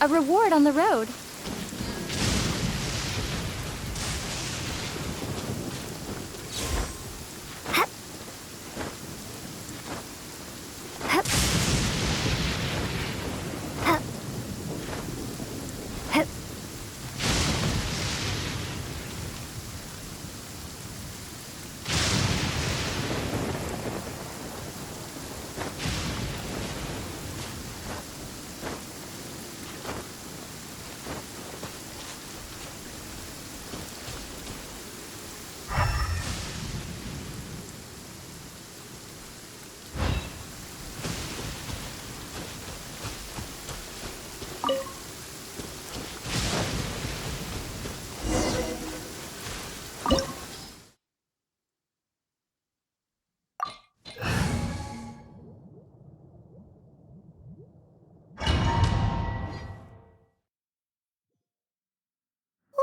A reward on the road.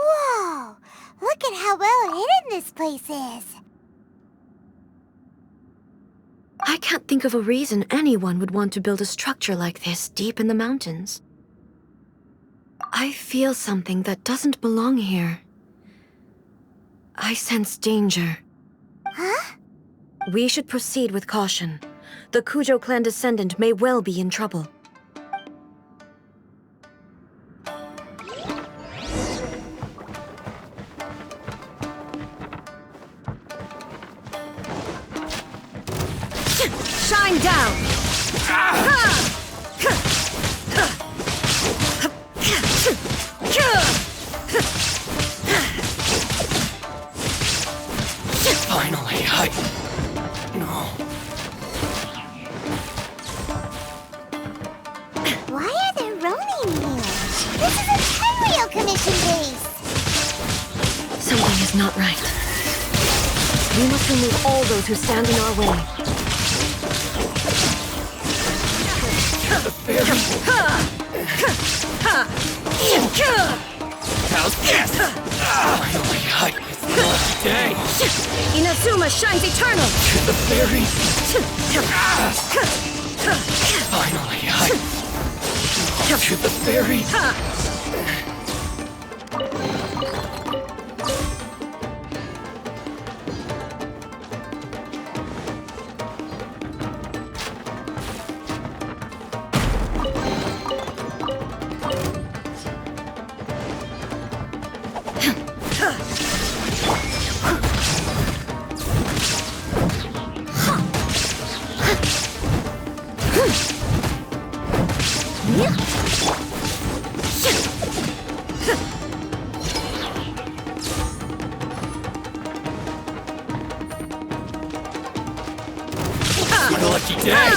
Whoa! Look at how well hidden this place is. I can't think of a reason anyone would want to build a structure like this deep in the mountains. I feel something that doesn't belong here. I sense danger. Huh? We should proceed with caution. The Kujo clan descendant may well be in trouble. Shine down! Finally, No. Why are there Ronin here? This is a Tenryou Commission base! Something is not right. We must remove all those who stand in our way. How's this? Finally, it's the day. Inazuma shines eternal! To the fairy. Finally, to the fairy. What a lucky day!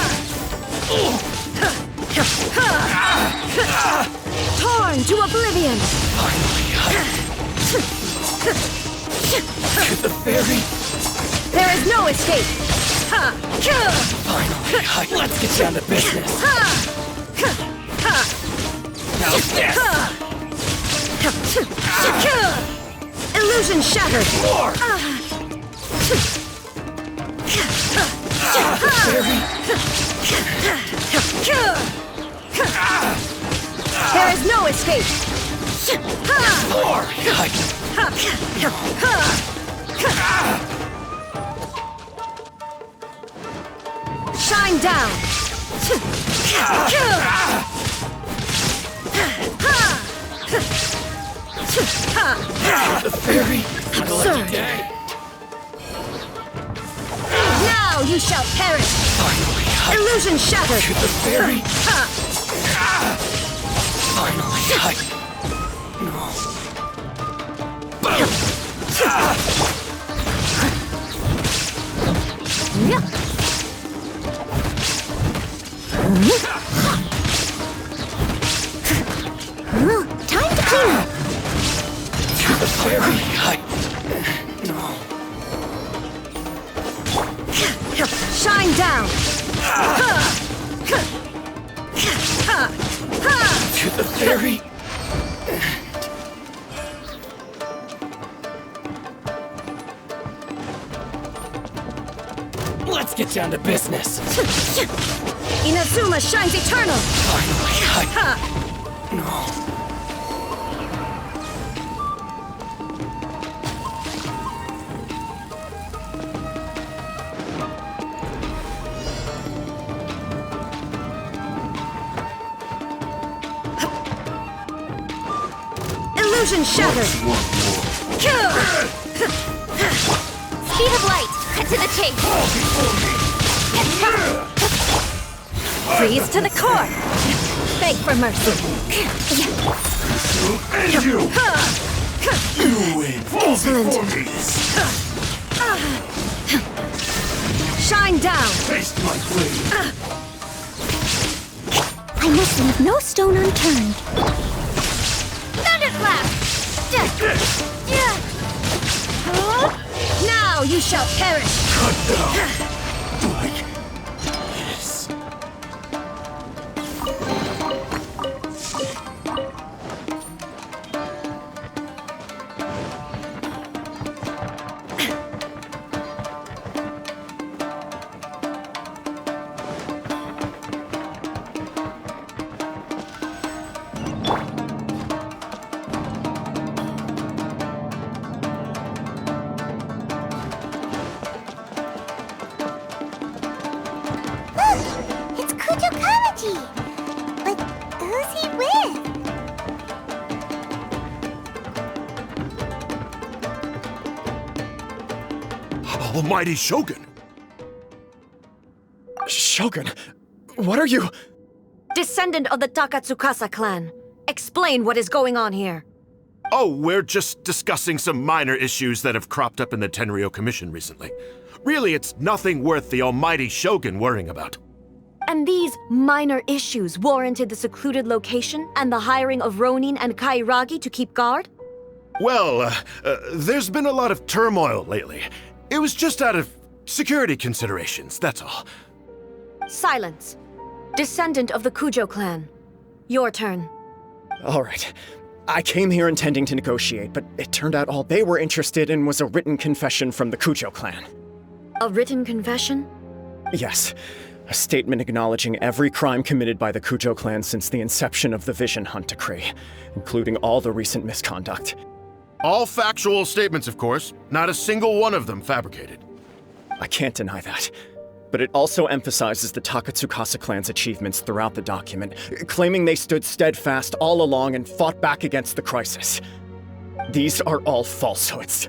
Torn to oblivion! Finally, to the fairy. There is no escape! Finally, let's get down to business. How's this? Illusion shattered! More! There is no escape! More! Shine down! The fairy! What a lucky Absurd. day! you shall perish! Finally, Illusion shattered! to the fairy! Finally, Time to clean up! to the fairy! Shine down! To the fairy! Let's get down to business. Inazuma shines eternal! Illusion shattered! Speed of light! Cut to the chase! Freeze to the core! Beg for mercy! And you! You win! Insolent! Shine down! Taste my blade! I must leave no stone unturned. Thunderclap! Now you shall perish! Cut down! Like this. It's Kujo Kamaji! But who's he with? Almighty Shogun! Shogun, what are you? Descendant of the Takatsukasa clan, explain what is going on here. Oh, we're just discussing some minor issues that have cropped up in the Tenryou Commission recently. Really, it's nothing worth the almighty Shogun worrying about. And these minor issues warranted the secluded location and the hiring of Ronin and Kairagi to keep guard? Well, there's been a lot of turmoil lately. It was just out of security considerations, that's all. Silence. Descendant of the Kujo clan. Your turn. All right. I came here intending to negotiate, but it turned out all they were interested in was a written confession from the Kujo clan. A written confession? Yes. A statement acknowledging every crime committed by the Kujo clan since the inception of the Vision Hunt Decree, including all the recent misconduct. All factual statements, of course. Not a single one of them fabricated. I can't deny that. But it also emphasizes the Takatsukasa clan's achievements throughout the document, claiming they stood steadfast all along and fought back against the crisis. These are all falsehoods.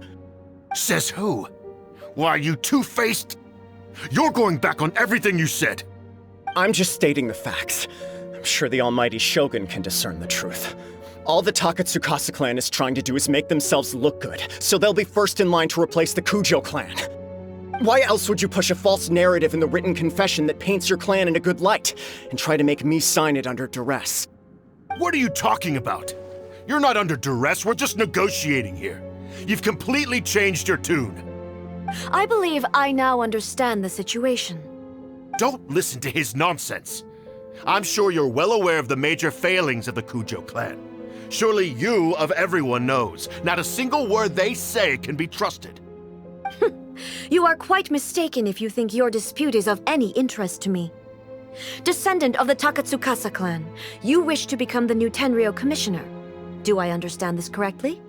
Says who? Why, you two-faced... You're going back on everything you said. I'm just stating the facts. I'm sure the almighty Shogun can discern the truth. All the Takatsukasa clan is trying to do is make themselves look good, so they'll be first in line to replace the Kujo clan. Why else would you push a false narrative in the written confession that paints your clan in a good light, and try to make me sign it under duress? What are you talking about? You're not under duress, we're just negotiating here. You've completely changed your tune. I believe I now understand the situation. Don't listen to his nonsense. I'm sure you're well aware of the major failings of the Kujo clan. Surely you, of everyone, knows. Not a single word they say can be trusted. You are quite mistaken if you think your dispute is of any interest to me. Descendant of the Takatsukasa clan, you wish to become the new Tenryou commissioner. Do I understand this correctly?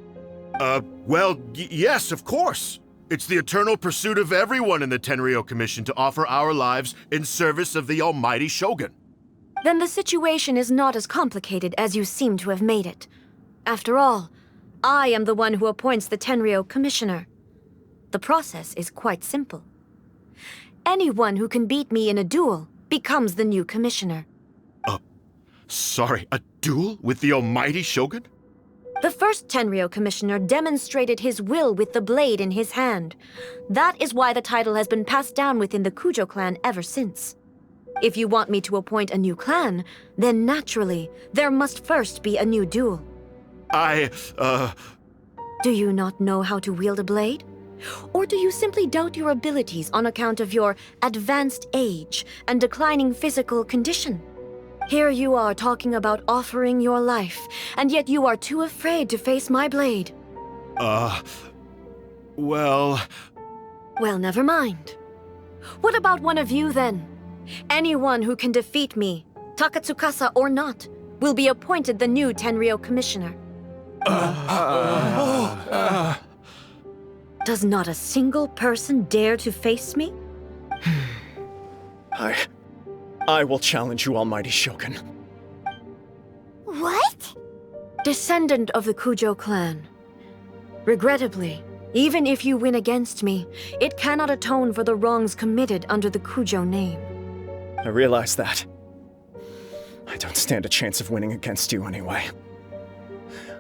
Well, yes, of course. It's the eternal pursuit of everyone in the Tenryou Commission to offer our lives in service of the almighty Shogun. Then the situation is not as complicated as you seem to have made it. After all, I am the one who appoints the Tenryou commissioner. The process is quite simple. Anyone who can beat me in a duel becomes the new commissioner. Sorry, a duel with the almighty Shogun? The first Tenryou commissioner demonstrated his will with the blade in his hand. That is why the title has been passed down within the Kujo clan ever since. If you want me to appoint a new clan, then naturally, there must first be a new duel. Do you not know how to wield a blade? Or do you simply doubt your abilities on account of your advanced age and declining physical condition? Here you are talking about offering your life, and yet you are too afraid to face my blade. Well, never mind. What about one of you, then? Anyone who can defeat me, Takatsukasa or not, will be appointed the new Tenryou commissioner. Does not a single person dare to face me? I will challenge you, almighty Shogun. What? Descendant of the Kujo clan. Regrettably, even if you win against me, it cannot atone for the wrongs committed under the Kujo name. I realize that. I don't stand a chance of winning against you anyway.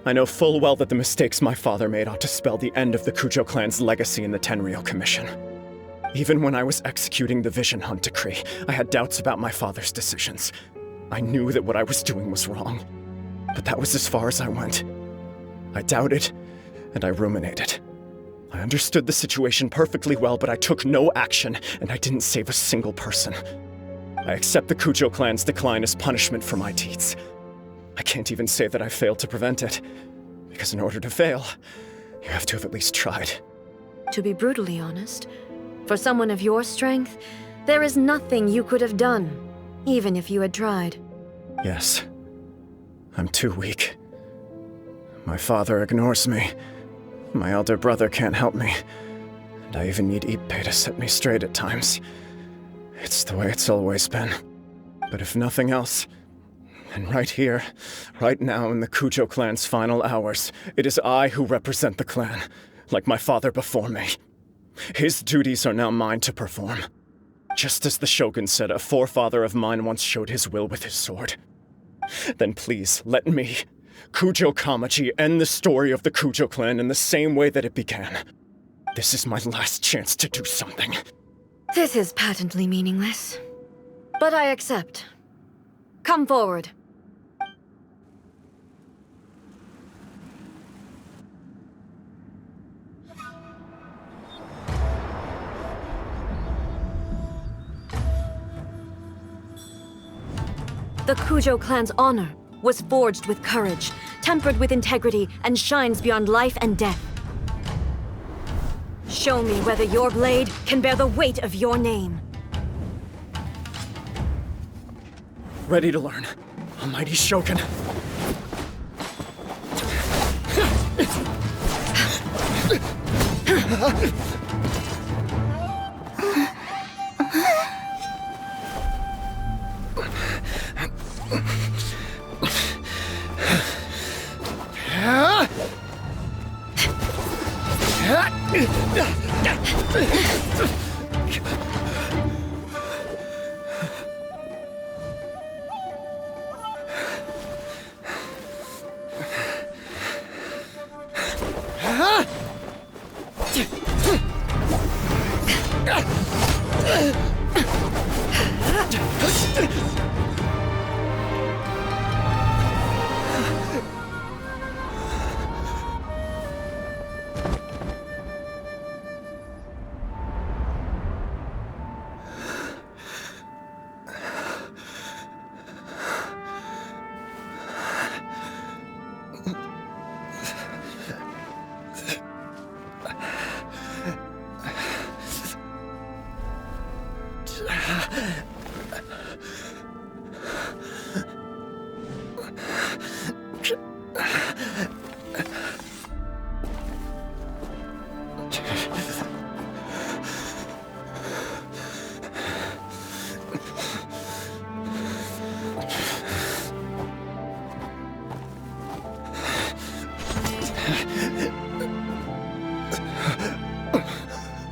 I know full well that the mistakes my father made ought to spell the end of the Kujo clan's legacy in the Tenryou Commission. Even when I was executing the Vision Hunt decree, I had doubts about my father's decisions. I knew that what I was doing was wrong, but that was as far as I went. I doubted, and I ruminated. I understood the situation perfectly well, but I took no action, and I didn't save a single person. I accept the Kujo clan's decline as punishment for my deeds. I can't even say that I failed to prevent it, because in order to fail, you have to have at least tried. To be brutally honest, for someone of your strength, there is nothing you could have done, even if you had tried. Yes. I'm too weak. My father ignores me. My elder brother can't help me. And I even need Ippei to set me straight at times. It's the way it's always been. But if nothing else, then right here, right now in the Kujo clan's final hours, it is I who represent the clan, like my father before me. His duties are now mine to perform. Just as the Shogun said a forefather of mine once showed his will with his sword. Then please, let me, Kujo Kamaji, end the story of the Kujo clan in the same way that it began. This is my last chance to do something. This is patently meaningless. But I accept. Come forward. The Kujo clan's honor was forged with courage, tempered with integrity, and shines beyond life and death. Show me whether your blade can bear the weight of your name. Ready to learn, almighty Shogun.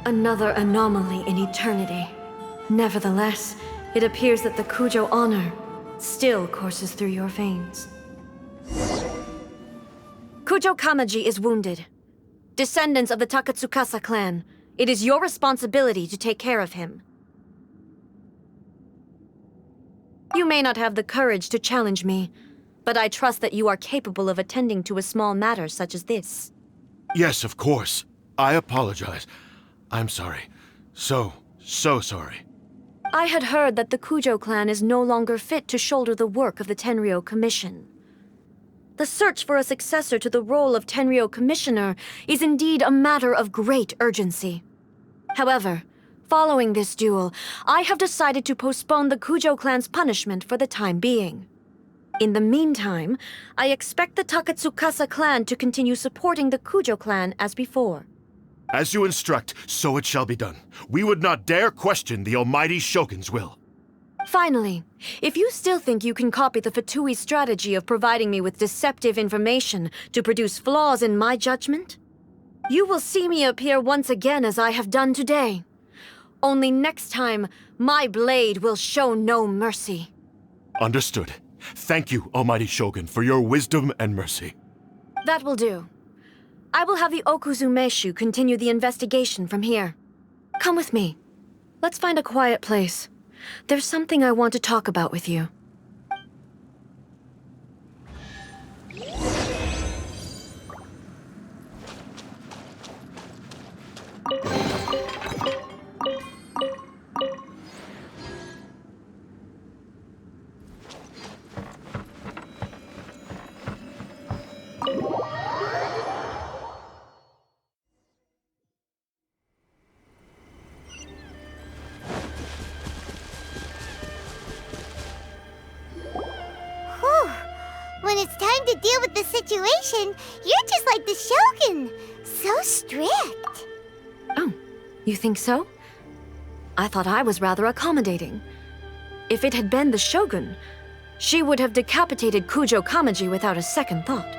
Another anomaly in eternity. Nevertheless, it appears that the Kujo honor still courses through your veins. Kujo Kamaji is wounded. Descendants of the Takatsukasa clan, it is your responsibility to take care of him. You may not have the courage to challenge me, but I trust that you are capable of attending to a small matter such as this. Yes, of course. I apologize. I'm sorry. So sorry. I had heard that the Kujo clan is no longer fit to shoulder the work of the Tenryou Commission. The search for a successor to the role of Tenryou Commissioner is indeed a matter of great urgency. However, following this duel, I have decided to postpone the Kujo clan's punishment for the time being. In the meantime, I expect the Takatsukasa clan to continue supporting the Kujo clan as before. As you instruct, so it shall be done. We would not dare question the almighty Shogun's will. Finally, if you still think you can copy the Fatui strategy of providing me with deceptive information to produce flaws in my judgment, you will see me appear once again as I have done today. Only next time, my blade will show no mercy. Understood. Thank you, almighty Shogun, for your wisdom and mercy. That will do. I will have the Okuzumeshu continue the investigation from here. Come with me. Let's find a quiet place. There's something I want to talk about with you. When it's time to deal with the situation, you're just like the Shogun. So strict. Oh, you think so? I thought I was rather accommodating. If it had been the Shogun, she would have decapitated Kujo Kamaji without a second thought.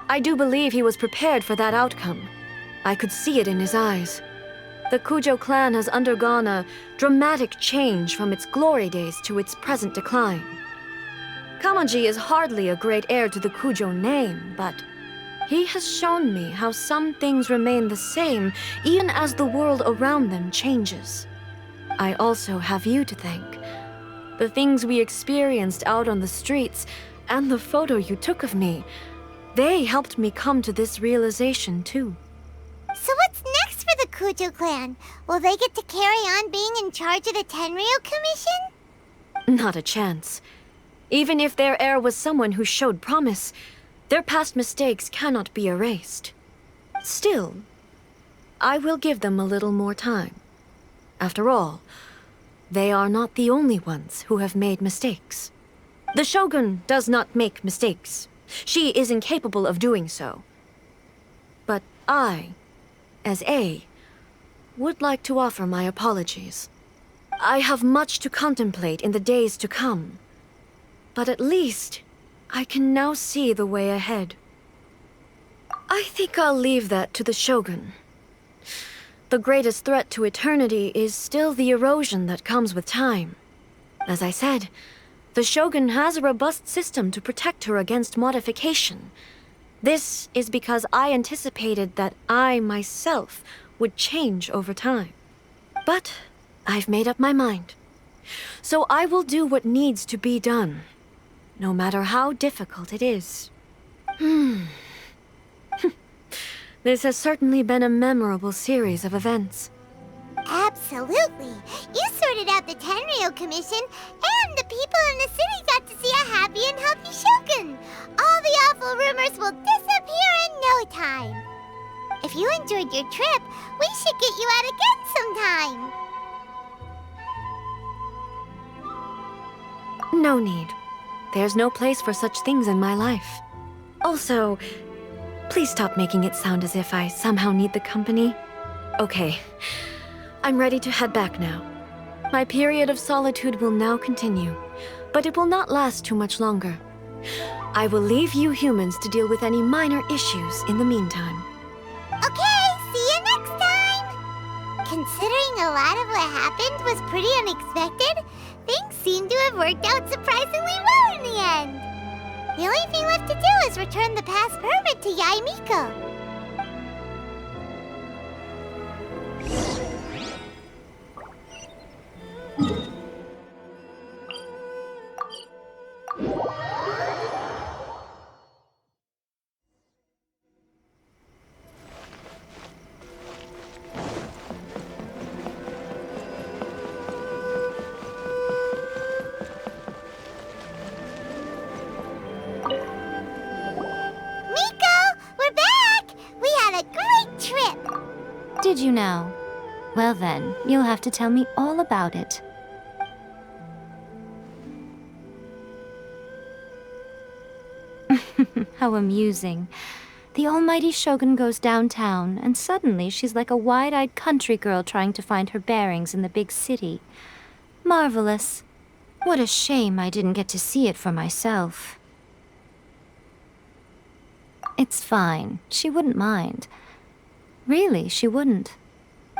I do believe he was prepared for that outcome. I could see it in his eyes. The Kujo clan has undergone a dramatic change from its glory days to its present decline. Kamaji is hardly a great heir to the Kujo name, but he has shown me how some things remain the same even as the world around them changes. I also have you to thank. The things we experienced out on the streets and the photo you took of me, they helped me come to this realization too. So what's next for the Kujo clan? Will they get to carry on being in charge of the Tenryou Commission? Not a chance. Even if their heir was someone who showed promise, their past mistakes cannot be erased. Still, I will give them a little more time. After all, they are not the only ones who have made mistakes. The Shogun does not make mistakes. She is incapable of doing so. But I, as A, would like to offer my apologies. I have much to contemplate in the days to come, but at least I can now see the way ahead. I think I'll leave that to the Shogun. The greatest threat to eternity is still the erosion that comes with time. As I said, the Shogun has a robust system to protect her against modification. This is because I anticipated that I myself would change over time. But I've made up my mind. So I will do what needs to be done, no matter how difficult it is. This has certainly been a memorable series of events. Absolutely. You sorted out the Tenryou Commission, and the people in the city got to see a happy and healthy Shogun. All the awful rumors will disappear in no time. If you enjoyed your trip, we should get you out again sometime. No need. There's no place for such things in my life. Also, please stop making it sound as if I somehow need the company. Okay, I'm ready to head back now. My period of solitude will now continue, but it will not last too much longer. I will leave you humans to deal with any minor issues in the meantime. Okay, see you next time! Considering a lot of what happened was pretty unexpected, things seem to have worked out surprisingly well in the end. The only thing left to do is return the pass permit to Yaimiko. Did you now? Well then, you'll have to tell me all about it. How amusing. The almighty Shogun goes downtown, and suddenly she's like a wide-eyed country girl trying to find her bearings in the big city. Marvelous. What a shame I didn't get to see it for myself. It's fine. She wouldn't mind. Really, she wouldn't.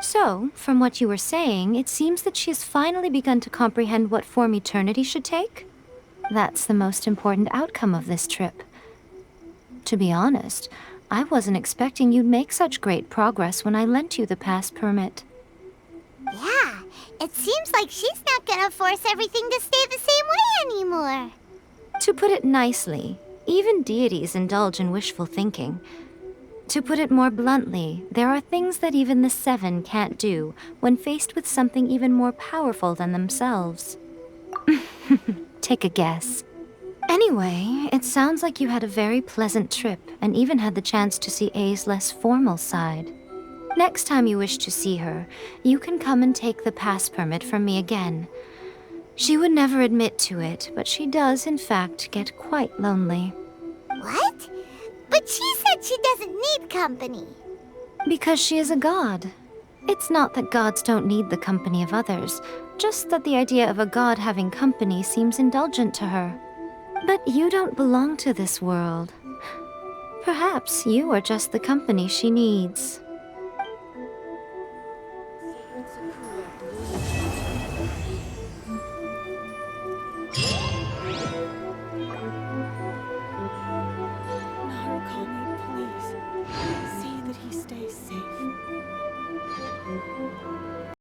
So, from what you were saying, it seems that she has finally begun to comprehend what form eternity should take? That's the most important outcome of this trip. To be honest, I wasn't expecting you'd make such great progress when I lent you the pass permit. Yeah, it seems like she's not gonna force everything to stay the same way anymore. To put it nicely, even deities indulge in wishful thinking. To put it more bluntly, there are things that even the Seven can't do when faced with something even more powerful than themselves. Take a guess. Anyway, it sounds like you had a very pleasant trip and even had the chance to see A's less formal side. Next time you wish to see her, you can come and take the pass permit from me again. She would never admit to it, but she does, in fact, get quite lonely. What? But she said she doesn't need company. Because she is a god. It's not that gods don't need the company of others, just that the idea of a god having company seems indulgent to her. But you don't belong to this world. Perhaps you are just the company she needs. Narukami, please. See that he stays safe.